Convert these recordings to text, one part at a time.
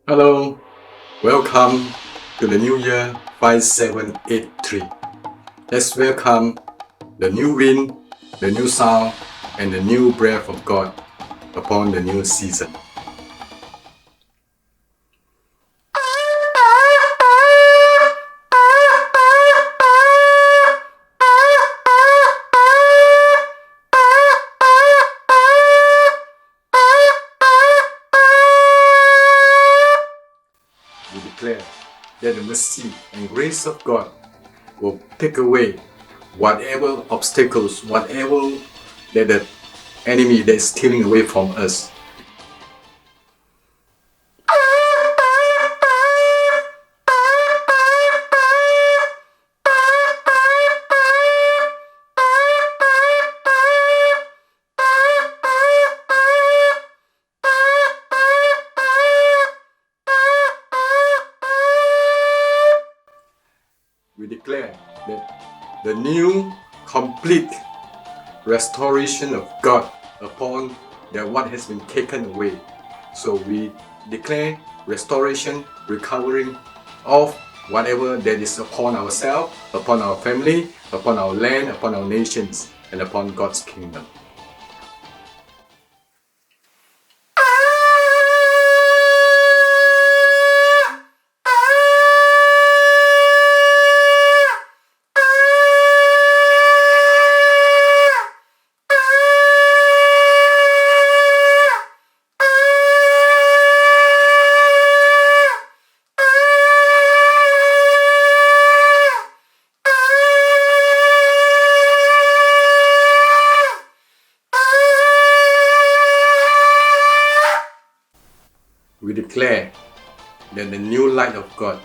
Hello, welcome to the new year 5783. Let's welcome the new wind, the new sound, and the new breath of God upon the new season. We declare that the mercy and grace of God will take away whatever obstacles, whatever that the enemy that is stealing away from us. We declare that the new complete restoration of God upon that what has been taken away. So we declare restoration, recovering of whatever that is upon ourselves, upon our family, upon our land, upon our nations, and upon God's kingdom. We declare that the new light of God,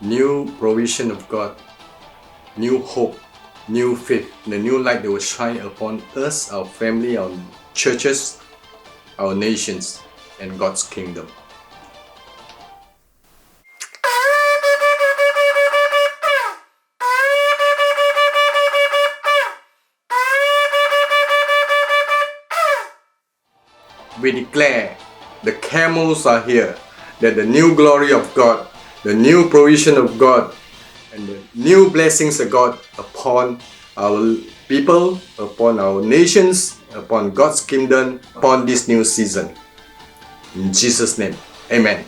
new provision of God, new hope, new faith, the new light that will shine upon us, our family, our churches, our nations, and God's kingdom. We declare the camels are here, that the new glory of God, the new provision of God, and the new blessings of God upon our people, upon our nations, upon God's kingdom, upon this new season. In Jesus' name, amen.